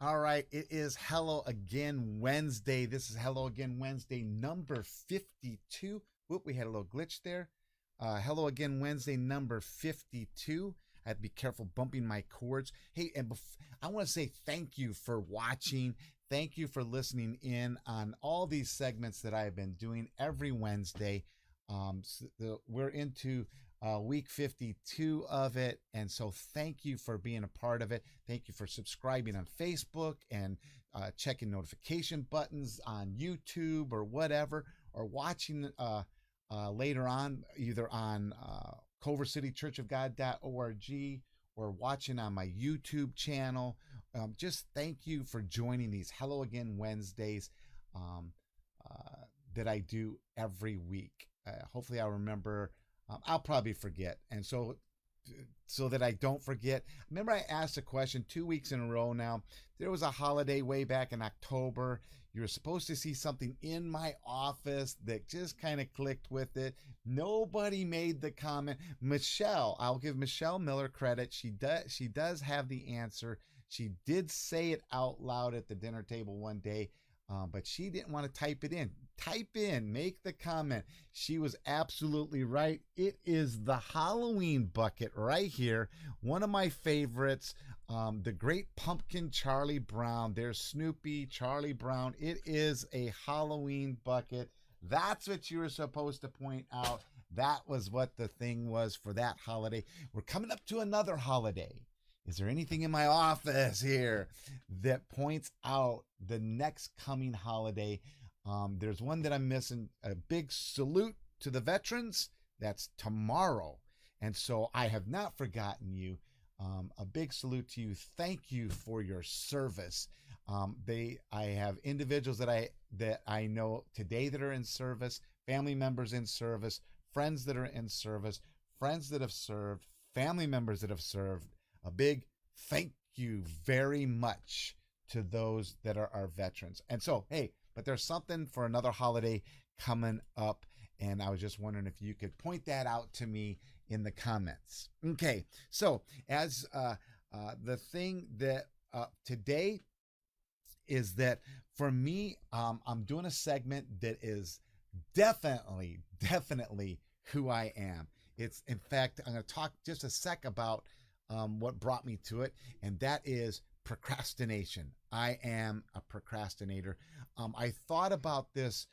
All right, it is Hello Again Wednesday. This is Hello Again Wednesday number 52. Whoop, we had a little glitch there. Hello Again Wednesday number 52. I have to be careful bumping my cords. Hey, and I want to say thank you for watching. Thank you for listening in on all these segments that I have been doing every Wednesday. We're into week 52 of it. And so thank you for being a part of it. Thank you for subscribing on Facebook and checking notification buttons on YouTube or whatever, or watching later on, either on culvercitychurchofgod.org or watching on my YouTube channel. Just thank you for joining these Hello Again Wednesdays that I do every week. Hopefully I'll remember. I'll probably forget. And so that I don't forget, remember I asked a question 2 weeks in a row now. There was a holiday way back in October. You were supposed to see something in my office that just kind of clicked with it. Nobody made the comment. Michelle, I'll give Michelle Miller credit. She does have the answer. She did say it out loud at the dinner table one day, but she didn't want to type it in. Type in, make the comment. She was absolutely right. It is the Halloween bucket right here. One of my favorites, the Great Pumpkin Charlie Brown. There's Snoopy, Charlie Brown. It is a Halloween bucket. That's what you were supposed to point out. That was what the thing was for that holiday. We're coming up to another holiday. Is there anything in my office here that points out the next coming holiday? There's one that I'm missing. A big salute to the veterans. That's tomorrow. And so I have not forgotten you. A big salute to you. Thank you for your service. I have individuals that I know today that are in service, family members in service, friends that are in service, friends that have served, family members that have served. A big thank you very much to those that are our veterans. And so, hey, but there's something for another holiday coming up, and I was just wondering if you could point that out to me in the comments. Okay, so as the thing that today is that for me, I'm doing a segment that is definitely who I am. It's, in fact, I'm going to talk just a sec about what brought me to it, and that is procrastination. I am a procrastinator. I thought about this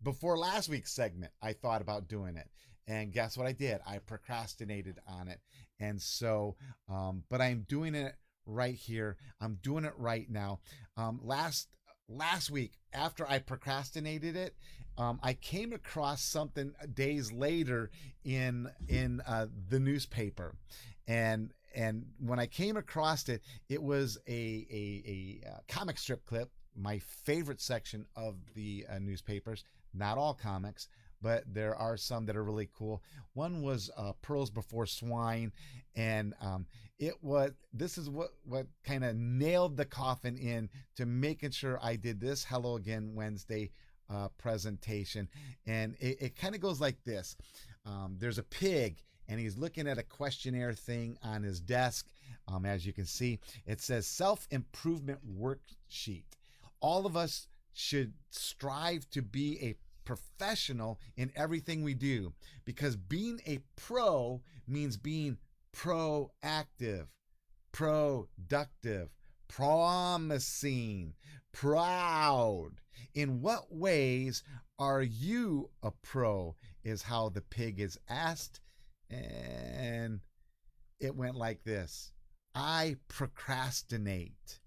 before last week's segment. I thought about doing it, and guess what I did? I procrastinated on it. And so, but I'm doing it right here. I'm doing it right now. Last week, after I procrastinated it, I came across something days later in the newspaper, and when I came across it, it was a comic strip clip. My favorite section of the newspapers. Not all comics, but there are some that are really cool. One was Pearls Before Swine, and this is what kind of nailed the coffin in to making sure I did this Hello Again Wednesday presentation. And it kind of goes like this. There's a pig, and he's looking at a questionnaire thing on his desk. As you can see, it says self-improvement worksheet. All of us should strive to be a professional in everything we do, because being a pro means being proactive, productive, promising, proud. In what ways are you a pro, is how the pig is asked. And it went like this: I procrastinate.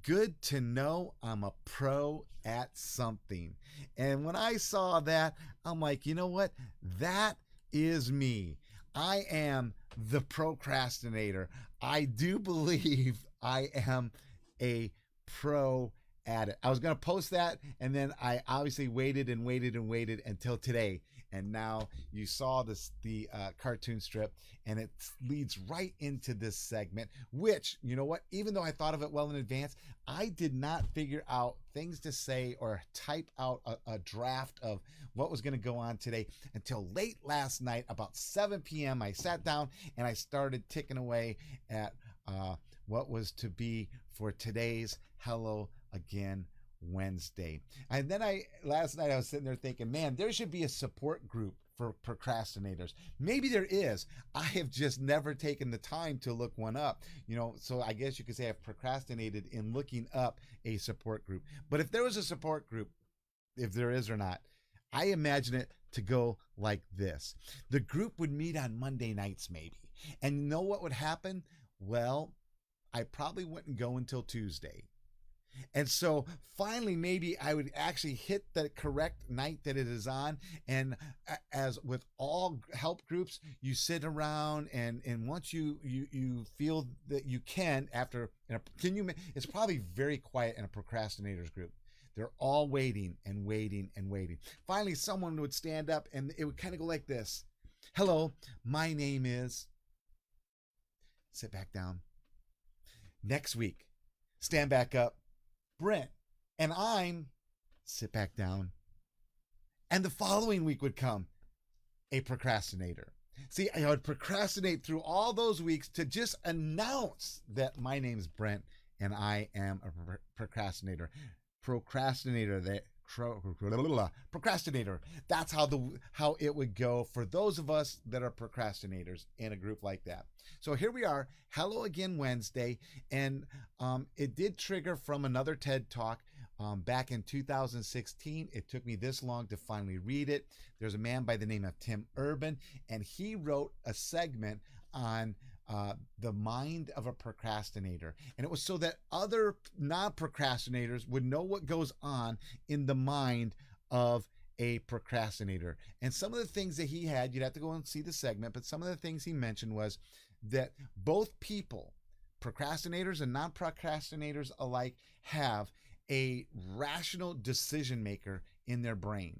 Good to know I'm a pro at something. And when I saw that, I'm like, you know what? That is me. I am the procrastinator. I do believe I am a pro at it. I was going to post that, and then I obviously waited until today. And now you saw the cartoon strip, and it leads right into this segment, which, you know what, even though I thought of it well in advance, I did not figure out things to say or type out a draft of what was going to go on today until late last night, about 7 p.m. I sat down and I started ticking away at what was to be for today's Hello Again Wednesday. And then last night I was sitting there thinking, man, there should be a support group for procrastinators. Maybe there is. I have just never taken the time to look one up. So I guess you could say I've procrastinated in looking up a support group. But if there was a support group, if there is or not, I imagine it to go like this. The group would meet on Monday nights maybe. And you know what would happen? Well, I probably wouldn't go until Tuesday. And so finally, maybe I would actually hit the correct night that it is on. And as with all help groups, you sit around and once you feel that you can, it's probably very quiet in a procrastinators group. They're all waiting and waiting and waiting. Finally, someone would stand up and it would kind of go like this. Hello, my name is. Sit back down. Next week, stand back up. Brent. And I'm. Sit back down. And the following week would come a procrastinator. See, I would procrastinate through all those weeks to just announce that my name is Brent and I am a procrastinator. Procrastinator. That's how it would go for those of us that are procrastinators in a group like that. So here we are, Hello Again Wednesday, and it did trigger from another TED Talk back in 2016. It took me this long to finally read it. There's a man by the name of Tim Urban, and he wrote a segment on the mind of a procrastinator. And it was so that other non-procrastinators would know what goes on in the mind of a procrastinator. And some of the things that he had, you'd have to go and see the segment, but some of the things he mentioned was that both people, procrastinators and non-procrastinators alike, have a rational decision maker in their brain.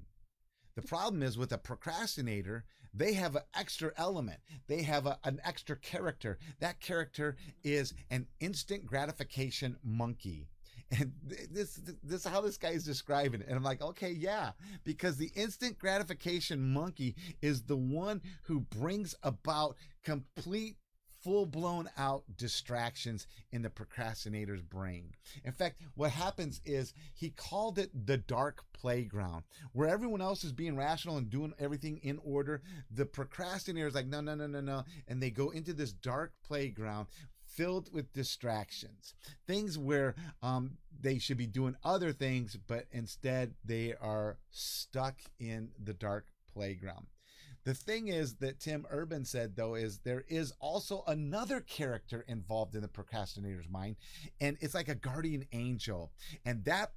The problem is with a procrastinator, they have an extra element. They have an extra character. That character is an instant gratification monkey. And this is how this guy is describing it. And I'm like, okay, yeah, because the instant gratification monkey is the one who brings about complete full-blown out distractions in the procrastinator's brain. In fact, what happens is he called it the dark playground, where everyone else is being rational and doing everything in order. The procrastinator is like, no. And they go into this dark playground filled with distractions, things where they should be doing other things, but instead they are stuck in the dark playground. The thing is that Tim Urban said, though, is there is also another character involved in the procrastinator's mind, and it's like a guardian angel. And that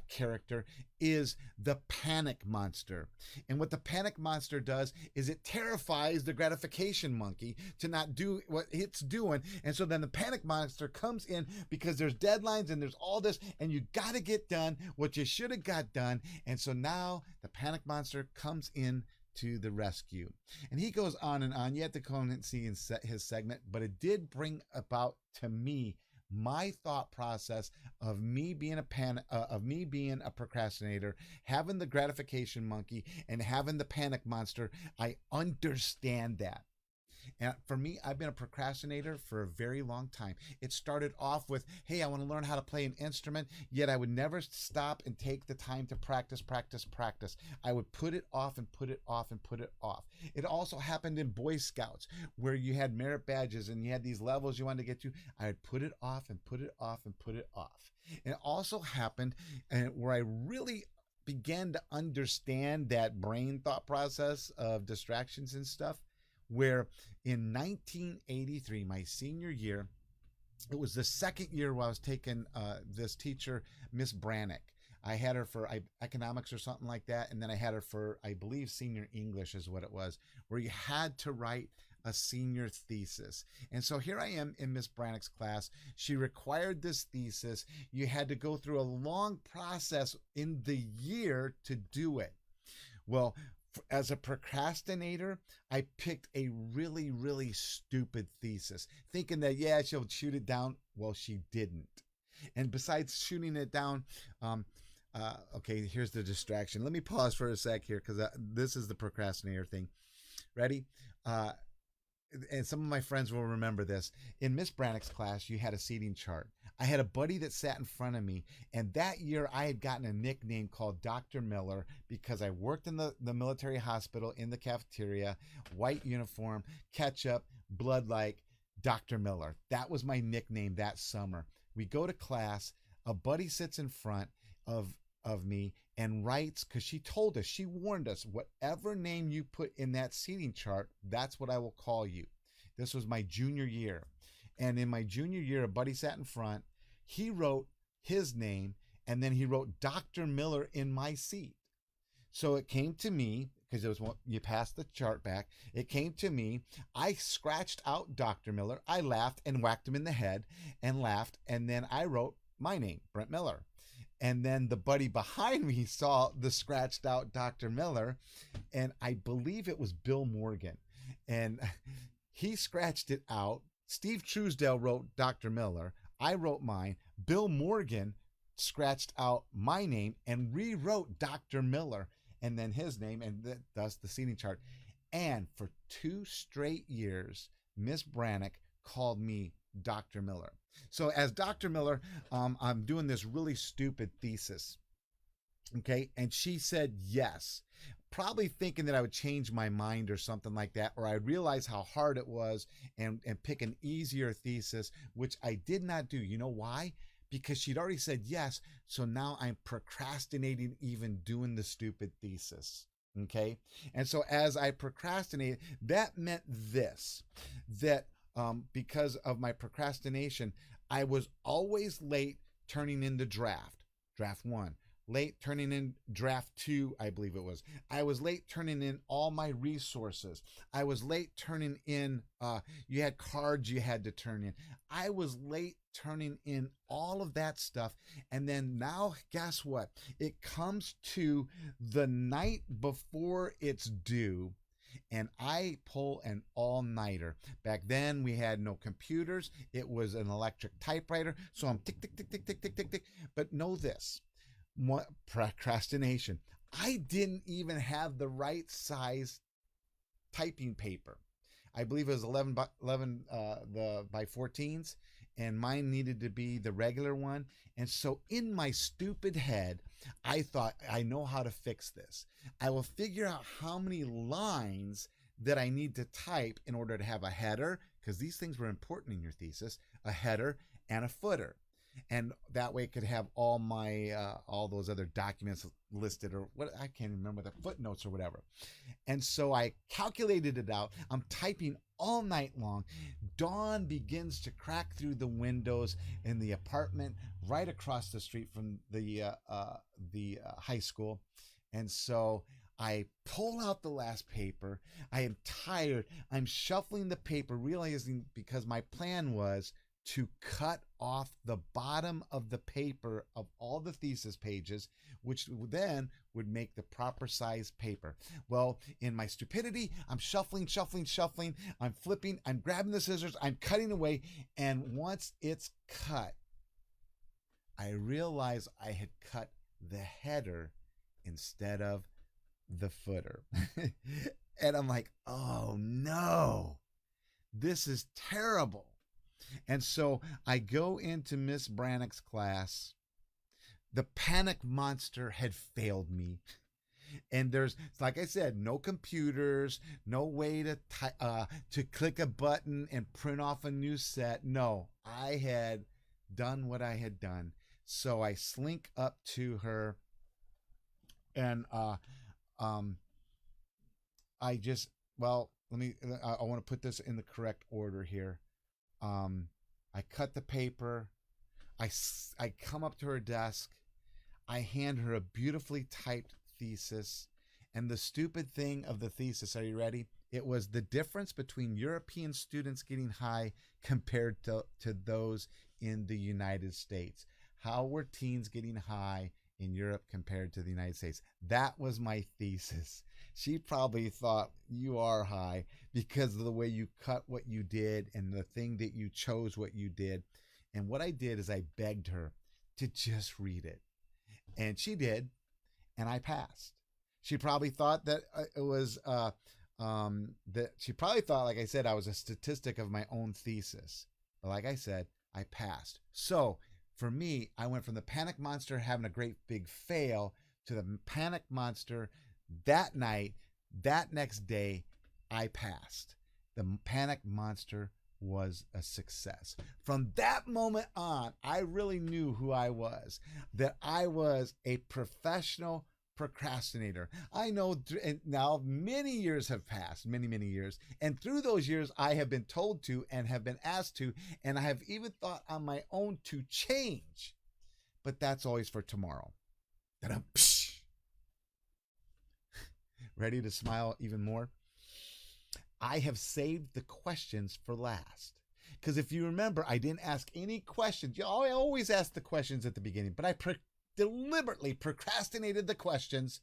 character is the panic monster. And what the panic monster does is it terrifies the gratification monkey to not do what it's doing. And so then the panic monster comes in because there's deadlines and there's all this, and you got to get done what you should have got done. And so now the panic monster comes in to the rescue. And he goes on and on. You have to come and see his segment, but it did bring about to me my thought process of me being a procrastinator, having the gratification monkey and having the panic monster. I understand that. And for me, I've been a procrastinator for a very long time. It started off with, hey, I want to learn how to play an instrument, yet I would never stop and take the time to practice. I would put it off and put it off and put it off. It also happened in Boy Scouts, where you had merit badges and you had these levels you wanted to get to. I would put it off and put it off and put it off. And it also happened where I really began to understand that brain thought process of distractions and stuff, where in 1983, my senior year, it was the second year where I was taking this teacher, Miss Brannick. I had her for economics or something like that, and then I had her for, I believe, senior English is what it was, where you had to write a senior thesis. And so here I am in Miss Brannick's class. She required this thesis. You had to go through a long process in the year to do it. Well, as a procrastinator, I picked a really, really stupid thesis, thinking that, yeah, she'll shoot it down. Well, she didn't. And besides shooting it down, okay, here's the distraction. Let me pause for a sec here, because this is the procrastinator thing. Ready? and some of my friends will remember this. In Miss Brannick's class, you had a seating chart. I had a buddy that sat in front of me, and that year I had gotten a nickname called Dr. Miller because I worked in the military hospital in the cafeteria, white uniform, ketchup, blood like Dr. Miller. That was my nickname that summer. We go to class, a buddy sits in front of me and writes, because she told us, she warned us, whatever name you put in that seating chart, that's what I will call you. This was my junior year. And in my junior year, a buddy sat in front. He wrote his name, and then he wrote Dr. Miller in my seat. So it came to me, because it was you passed the chart back. It came to me. I scratched out Dr. Miller. I laughed and whacked him in the head and laughed. And then I wrote my name, Brent Miller. And then the buddy behind me saw the scratched out Dr. Miller, and I believe it was Bill Morgan. And he scratched it out. Steve Truesdale wrote Dr. Miller. I wrote mine. Bill Morgan scratched out my name and rewrote Dr. Miller and then his name, and thus the seating chart. And for 2 straight years, Miss Brannick called me Dr. Miller. So as Dr. Miller, I'm doing this really stupid thesis. Okay. And she said yes, probably thinking that I would change my mind or something like that, or I'd realize how hard it was and pick an easier thesis, which I did not do. You know why? Because she'd already said yes. So now I'm procrastinating even doing the stupid thesis. Okay. And so as I procrastinated, that meant this, that because of my procrastination, I was always late turning in the draft 1, late turning in draft 2, I believe it was. I was late turning in all my resources. I was late turning in, you had cards you had to turn in. I was late turning in all of that stuff. And then now, guess what? It comes to the night before it's due, and I pull an all-nighter. Back then, we had no computers. It was an electric typewriter. So I'm tick, tick, tick, tick, tick, tick, tick, tick. But know this, procrastination. I didn't even have the right size typing paper. I believe it was 11 by 14s, and mine needed to be the regular one. And so in my stupid head, I thought, I know how to fix this. I will figure out how many lines that I need to type in order to have a header, because these things were important in your thesis, a header and a footer. And that way it could have all my all those other documents listed, or what, I can't remember, the footnotes or whatever. And so I calculated it out. I'm typing all night long. Dawn begins to crack through the windows in the apartment right across the street from the high school. And so I pull out the last paper. I am tired. I'm shuffling the paper, realizing, because my plan was to cut off the bottom of the paper of all the thesis pages, which then would make the proper size paper. Well, in my stupidity, I'm shuffling. I'm flipping. I'm grabbing the scissors. I'm cutting away. And once it's cut, I realize I had cut the header instead of the footer. And I'm like, oh no, this is terrible. And so I go into Miss Brannick's class. The panic monster had failed me. And there's, like I said, no computers, no way to click a button and print off a new set. No, I had done what I had done. So I slink up to her, and I just, well, I want to put this in the correct order here. I cut the paper. I come up to her desk. I hand her a beautifully typed thesis. And the stupid thing of the thesis, are you ready? It was the difference between European students getting high compared to those in the United States. How were teens getting high in Europe compared to the United States? That was my thesis. She probably thought, you are high because of the way you cut what you did and the thing that you chose what you did. And what I did is I begged her to just read it. And she did, and I passed. She probably thought that it was that she probably thought, like I said, I was a statistic of my own thesis. But like I said, I passed. So for me, I went from the panic monster having a great big fail to the panic monster that night, that next day, I passed. The panic monster was a success. From that moment on, I really knew who I was, that I was a professional procrastinator. I know, and now many years have passed, many years. And through those years, I have been told to and have been asked to, and I have even thought on my own to change. But that's always for tomorrow. Ready to smile even more? I have saved the questions for last. Because if you remember, I didn't ask any questions. I always ask the questions at the beginning, but I deliberately procrastinated the questions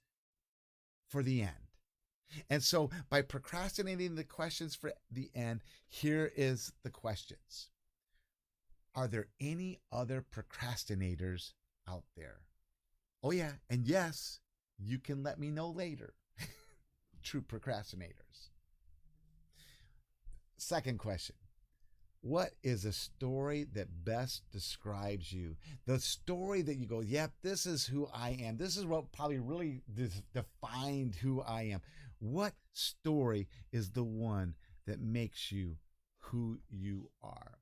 for the end. And so by procrastinating the questions for the end, here is the questions. Are there any other procrastinators out there? Oh yeah, and yes, you can let me know later. True procrastinators. Second question. What is a story that best describes you? The story that you go, yep, this is who I am. This is what probably really defined who I am. What story is the one that makes you who you are?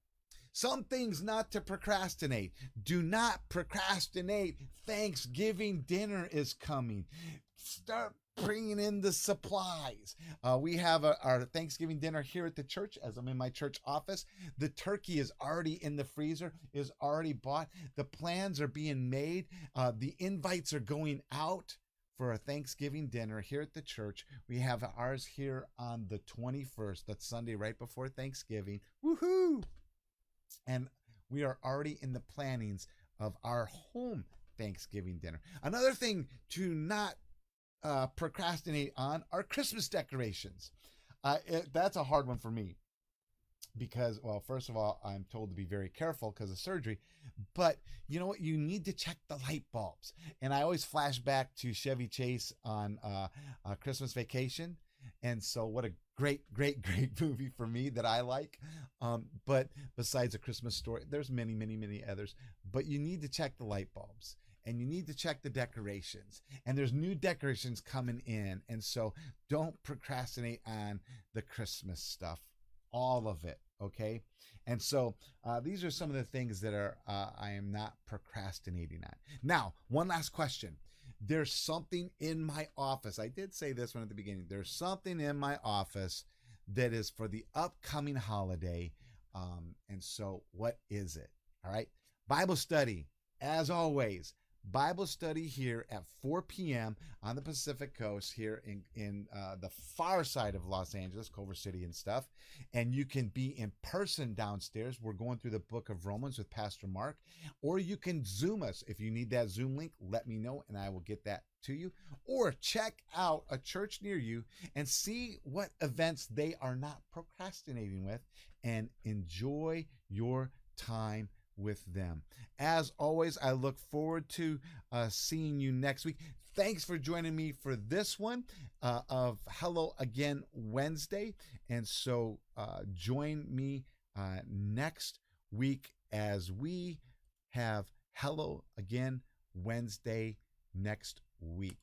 Some things not to procrastinate. Do not procrastinate. Thanksgiving dinner is coming. Start bringing in the supplies. We have our Thanksgiving dinner here at the church as I'm in my church office. The turkey is already in the freezer, is already bought. The plans are being made. The invites are going out for a Thanksgiving dinner here at the church. We have ours here on the 21st. That's Sunday right before Thanksgiving. Woohoo! And we are already in the plannings of our home Thanksgiving dinner. Another thing to not procrastinate on are Christmas decorations. That's a hard one for me because, well, first of all, I'm told to be very careful because of surgery. But you know what? You need to check the light bulbs. And I always flash back to Chevy Chase on Christmas Vacation. And so what a great movie for me that I like. But besides A Christmas Story, there's many others. But you need to check the light bulbs. And you need to check the decorations. And there's new decorations coming in. And so don't procrastinate on the Christmas stuff. All of it, okay? And so these are some of the things that I am not procrastinating on. Now, one last question. There's something in my office. I did say this one at the beginning. There's something in my office that is for the upcoming holiday. And so what is it? All right. Bible study, as always. Bible study here at 4 p.m. on the Pacific Coast here in the far side of Los Angeles, Culver City and stuff. And you can be in person downstairs. We're going through the book of Romans with Pastor Mark. Or you can Zoom us. If you need that Zoom link, let me know and I will get that to you. Or check out a church near you and see what events they are not procrastinating with and enjoy your time with them. As always, I look forward to seeing you next week. Thanks for joining me for this one of Hello Again Wednesday. And so join me next week as we have Hello Again Wednesday next week.